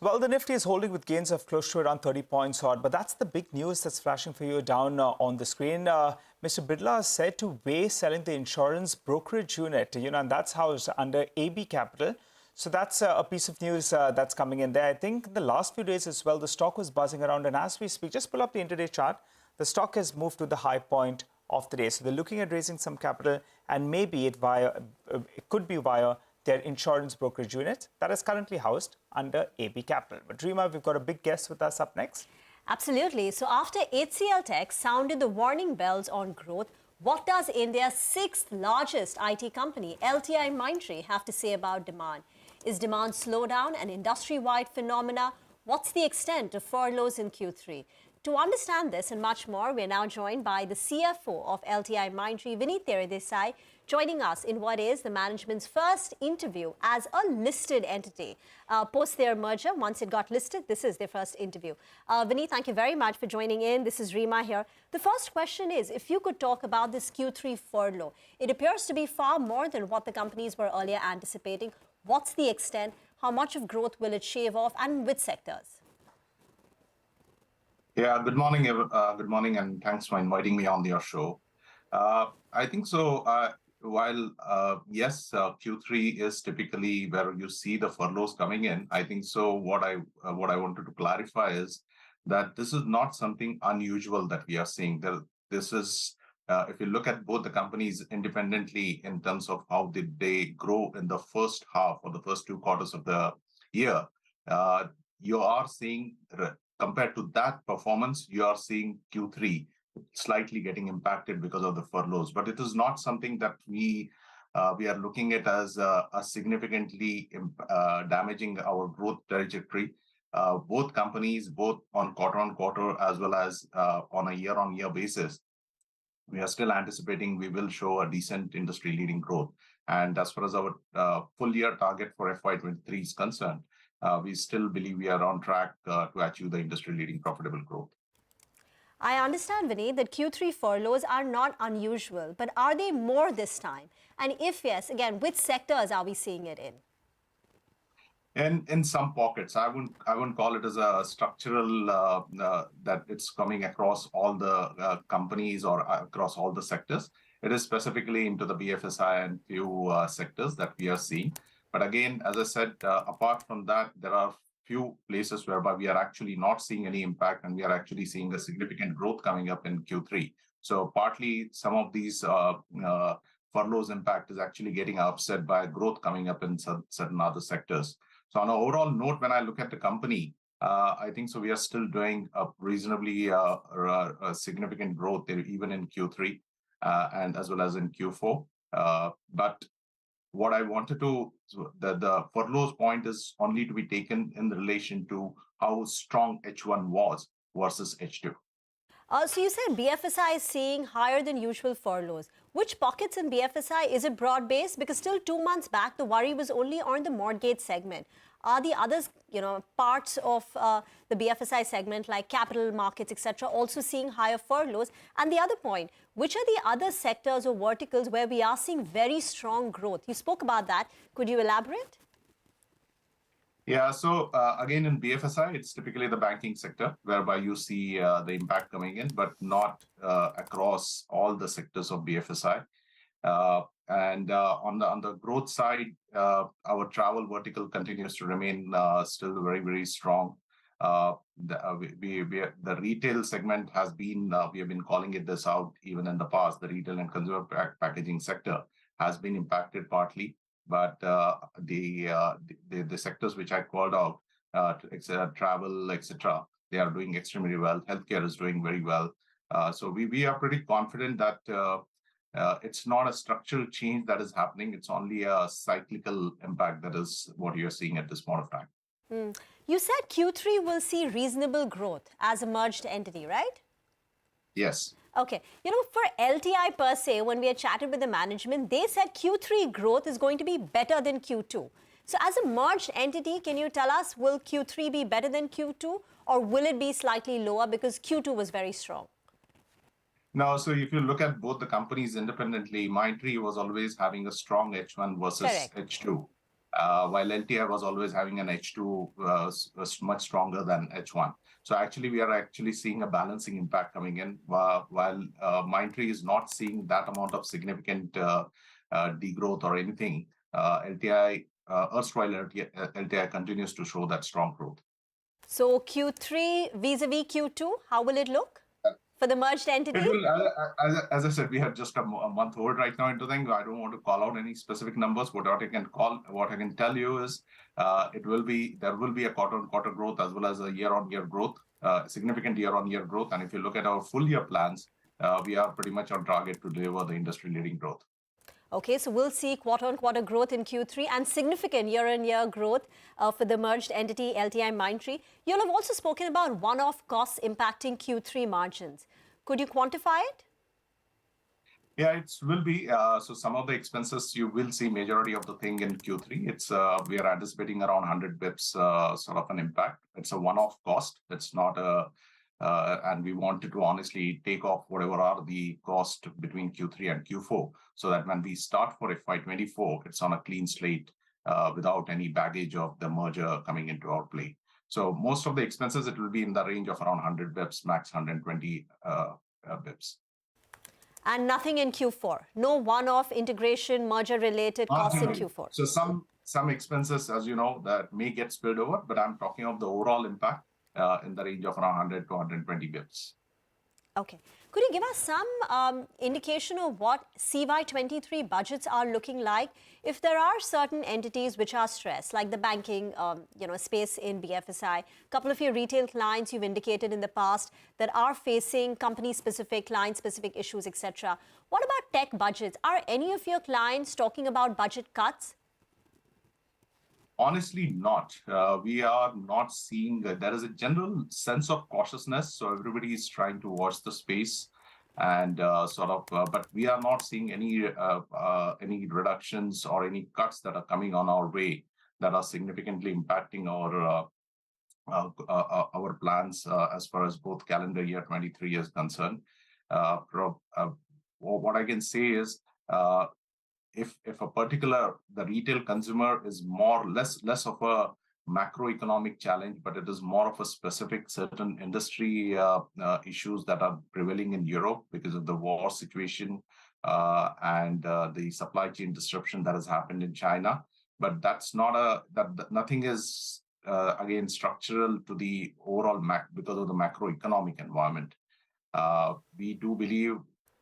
Well, the Nifty is holding with gains of close to around 30 points odd, but that's the big news that's flashing for you down on the screen. Mr. Birla is said to weigh selling the insurance brokerage unit, and that's housed under AB Capital. So that's a piece of news that's coming in there. I think the last few days as well, the stock was buzzing around, and as we speak, just pull up the intraday chart, the stock has moved to the high point of the day. So they're looking at raising some capital, and maybe it could be via their insurance brokerage unit that is currently housed under AB Capital. But Reema, we've got a big guest with us up next. Absolutely. So after HCL Tech sounded the warning bells on growth, what does India's sixth largest IT company, LTIMindtree, have to say about demand? Is demand slowdown an industry-wide phenomena? What's the extent of furloughs in Q3? To understand this and much more, we are now joined by the CFO of LTIMindtree, Vinit Teredesai, joining us in what is the management's first interview as a listed entity. Post their merger, once it got listed, this is their first interview. Vinit, thank you very much for joining in. This is Reema here. The first question is, if you could talk about this Q3 furlough. It appears to be far more than what the companies were earlier anticipating. What's the extent? How much of growth will it shave off, and which sectors? Yeah, good morning, and thanks for inviting me on your show. I think so. While yes, Q3 is typically where you see the furloughs coming in, I think so. What I wanted to clarify is that this is not something unusual that we are seeing. This is, if you look at both the companies independently in terms of how did they grow in the first half or the first 2 quarters of the year, you are seeing. Compared to that performance, you are seeing Q3 slightly getting impacted because of the furloughs. But it is not something that we are looking at as significantly damaging our growth trajectory. Both companies, both on quarter-on-quarter as well as on a year-on-year basis, we are still anticipating we will show a decent industry-leading growth. And as far as our full-year target for FY23 is concerned, we still believe we are on track to achieve the industry-leading profitable growth. I understand, Vinay, that Q3 furloughs are not unusual, but are they more this time? And if yes, again, which sectors are we seeing it in? In some pockets, I wouldn't call it as a structural that it's coming across all the companies or across all the sectors. It is specifically into the BFSI and few sectors that we are seeing. But again, as I said, apart from that, there are few places whereby we are actually not seeing any impact, and we are actually seeing a significant growth coming up in Q3. So partly some of these furloughs impact is actually getting offset by growth coming up in certain other sectors. So on an overall note, when I look at the company, I think so we are still doing a reasonably significant growth even in Q3 and as well as in Q4. But what I wanted to, the furloughs point is only to be taken in relation to how strong H1 was versus H2. So you said BFSI is seeing higher than usual furloughs. Which pockets in BFSI? Is it broad-based? Because still 2 months back, the worry was only on the mortgage segment. Are the others, parts of the BFSI segment like capital markets, etc., also seeing higher furloughs? And the other point, which are the other sectors or verticals where we are seeing very strong growth? You spoke about that. Could you elaborate? Yeah, so again, in BFSI, it's typically the banking sector whereby you see the impact coming in, but not across all the sectors of BFSI. And on the growth side, our travel vertical continues to remain still very, very strong. The retail segment has been, we have been calling it this out even in the past, the retail and consumer packaging sector has been impacted partly. But the sectors which I called out, travel, etc., they are doing extremely well. Healthcare is doing very well. So we are pretty confident that it's not a structural change that is happening. It's only a cyclical impact that is what you're seeing at this point of time. You said Q3 will see reasonable growth as a merged entity, right? Yes. Okay. For LTI per se, when we had chatted with the management, they said Q3 growth is going to be better than Q2. So as a merged entity, can you tell us, will Q3 be better than Q2, or will it be slightly lower because Q2 was very strong? No, so if you look at both the companies independently, Mindtree was always having a strong H1 versus Correct. H2. while LTI was always having an H2 was much stronger than H1. So actually, we are actually seeing a balancing impact coming in, while Mindtree is not seeing that amount of significant degrowth or anything. LTI, erstwhile LTI continues to show that strong growth. So Q3 vis-a-vis Q2, how will it look for the merged entity? It will, as I said, we have just a month old right now into things. I don't want to call out any specific numbers. What I can tell you is there will be a quarter-on-quarter growth as well as a year-on-year growth, significant year-on-year growth. And if you look at our full year plans, we are pretty much on target to deliver the industry-leading growth. Okay, so we'll see quarter-on-quarter growth in Q3 and significant year-on-year growth for the merged entity LTIMindtree. You'll have also spoken about one-off costs impacting Q3 margins. Could you quantify it? Yeah, it will be. So some of the expenses you will see majority of the thing in Q3. It's we are anticipating around 100 bips sort of an impact. It's a one-off cost. It's not a and we wanted to honestly take off whatever are the cost between Q3 and Q4, so that when we start for FY24, it's on a clean slate without any baggage of the merger coming into our play. So most of the expenses, it will be in the range of around 100 bips, max 120 bips. And nothing in Q4? No one-off integration, merger-related costs in Q4? So some expenses, as you know, that may get spilled over, but I'm talking of the overall impact in the range of around 100 to 120 bips. Okay. Could you give us some indication of what CY23 budgets are looking like? If there are certain entities which are stressed, like the banking space in BFSI, a couple of your retail clients you've indicated in the past that are facing company-specific, client-specific issues, etc. What about tech budgets? Are any of your clients talking about budget cuts? Honestly, not. We are not seeing that. There is a general sense of cautiousness, so everybody is trying to watch the space and but we are not seeing any reductions or any cuts that are coming on our way that are significantly impacting our plans as far as both calendar year 23 is concerned. What I can say is, if the retail consumer is less of a macroeconomic challenge, but it is more of a specific certain industry issues that are prevailing in Europe because of the war situation and the supply chain disruption that has happened in China. But that's not nothing is again structural to the overall because of the macroeconomic environment. We do believe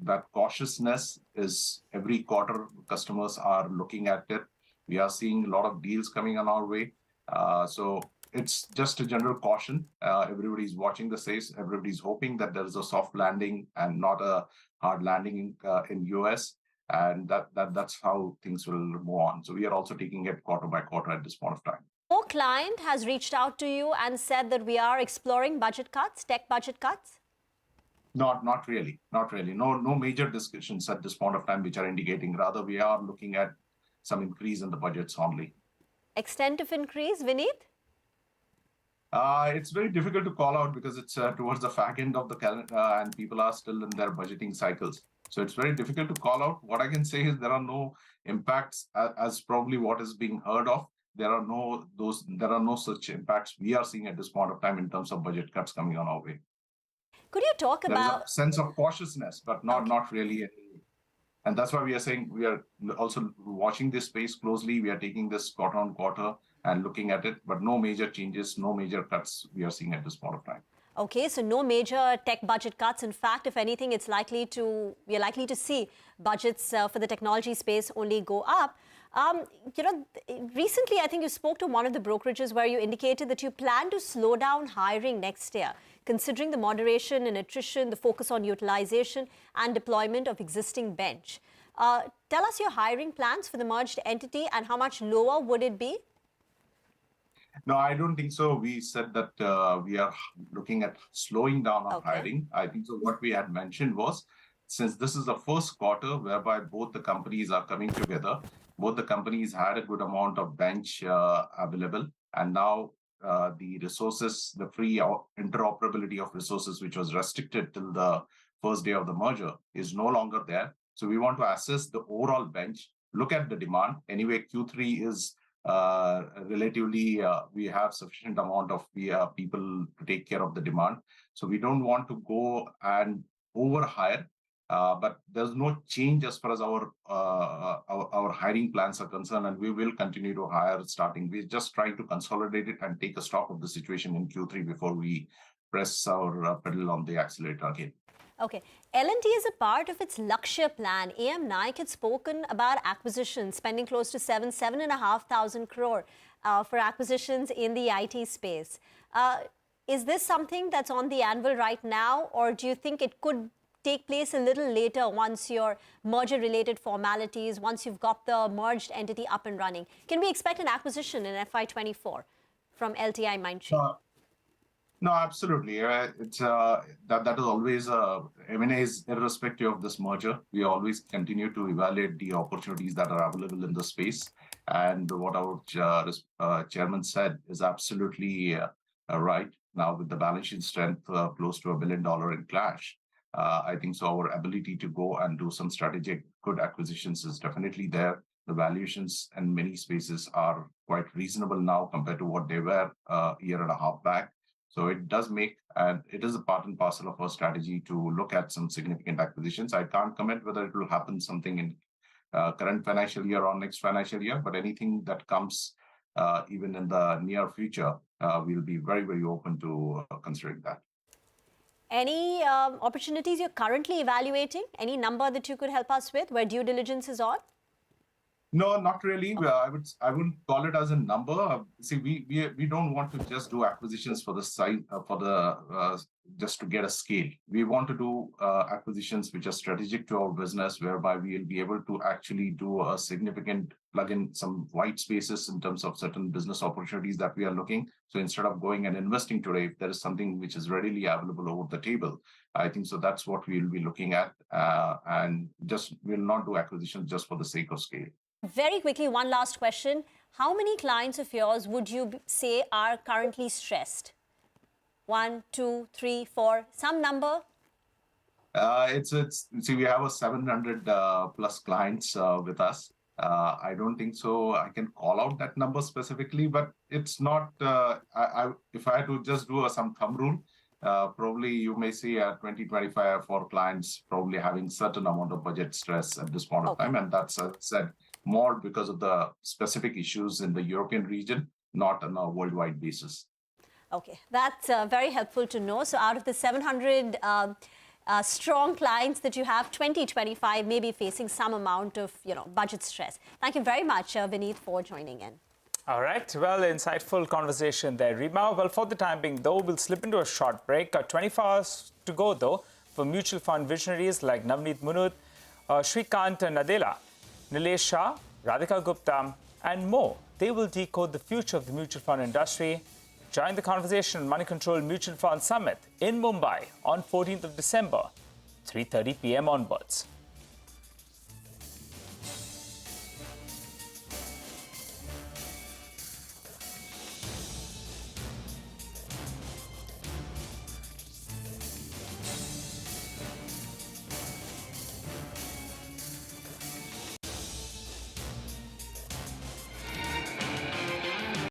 that cautiousness is every quarter customers are looking at it. We are seeing a lot of deals coming on our way. So it's just a general caution. Everybody's watching the space. Everybody's hoping that there is a soft landing and not a hard landing in US. And that's how things will move on. So we are also taking it quarter by quarter at this point of time. No client has reached out to you and said that we are exploring budget cuts, tech budget cuts? Not really. No major discussions at this point of time which are indicating. Rather, we are looking at some increase in the budgets only. Extent of increase, Vinit? It's very difficult to call out because it's towards the fag end of the calendar and people are still in their budgeting cycles. So it's very difficult to call out. What I can say is there are no impacts as probably what is being heard of. There are no such impacts we are seeing at this point of time in terms of budget cuts coming on our way. Could you talk about... There's a sense of cautiousness, but not really any. And that's why we are saying we are also watching this space closely. We are taking this quarter on quarter and looking at it, but no major changes, no major cuts we are seeing at this point of time. Okay, so no major tech budget cuts. In fact, if anything, we are likely to see budgets for the technology space only go up. Recently, I think you spoke to one of the brokerages where you indicated that you plan to slow down hiring next year, considering the moderation in attrition, the focus on utilization and deployment of existing bench. Tell us your hiring plans for the merged entity and how much lower would it be? No, I don't think so. We said that we are looking at slowing down our hiring. I think so. What we had mentioned was, since this is the first quarter whereby both the companies are coming together, both the companies had a good amount of bench available, and now the resources, the free interoperability of resources, which was restricted till the first day of the merger, is no longer there. So we want to assess the overall bench, look at the demand. Anyway, Q3 is relatively we have sufficient amount of people to take care of the demand. So we don't want to go and overhire. But there's no change as far as our hiring plans are concerned, and we will continue to hire starting. We're just trying to consolidate it and take a stock of the situation in Q3 before we press our pedal on the accelerator again. Okay. L&T is a part of its Lakshya plan. AM Naik had spoken about acquisitions, spending close to 7,500 crore for acquisitions in the IT space. Is this something that's on the anvil right now, or do you think it could take place a little later once your merger-related formalities, once you've got the merged entity up and running? Can we expect an acquisition in FY24 from LTIMindtree? No, absolutely. It's that is always M&A is irrespective of this merger. We always continue to evaluate the opportunities that are available in the space, and what our chairman said is absolutely right. Now, with the balance sheet strength close to $1 billion in cash, I think so. Our ability to go and do some strategic good acquisitions is definitely there. The valuations in many spaces are quite reasonable now compared to what they were a year and a half back. So it does make, and it is a part and parcel of our strategy to look at some significant acquisitions. I can't comment whether it will happen something in current financial year or next financial year, but anything that comes even in the near future, we'll be very, very open to considering that. Any opportunities you're currently evaluating? Any number that you could help us with where due diligence is on? No, not really. I wouldn't call it as a number. See, we don't want to just do acquisitions for the size just to get a scale. We want to do acquisitions which are strategic to our business, whereby we will be able to actually do a significant plug in some white spaces in terms of certain business opportunities that we are looking. So instead of going and investing today, if there is something which is readily available over the table, I think so that's what we will be looking at, and just will not do acquisitions just for the sake of scale. Very quickly, one last question. How many clients of yours would you say are currently stressed? 1, 2, 3, 4, some number? See, we have a 700 plus clients with us. I don't think so I can call out that number specifically, but it's not, if I had to just do some thumb rule, probably you may see 20, 25 for clients probably having certain amount of budget stress at this point of time. And that's said more because of the specific issues in the European region, not on a worldwide basis. Okay, that's very helpful to know. So out of the 700 strong clients that you have, 20, 25 may be facing some amount of budget stress. Thank you very much, Vinit, for joining in. All right. Well, insightful conversation there, Rima. Well, for the time being, though, we'll slip into a short break. 24 hours to go, though, for mutual fund visionaries like Navneet Munot, Shrikant Nadella, Nilesh Shah, Radhika Gupta, and more. They will decode the future of the mutual fund industry. Join the conversation on Money Control Mutual Fund Summit in Mumbai on 14th of December, 3:30 p.m. onwards.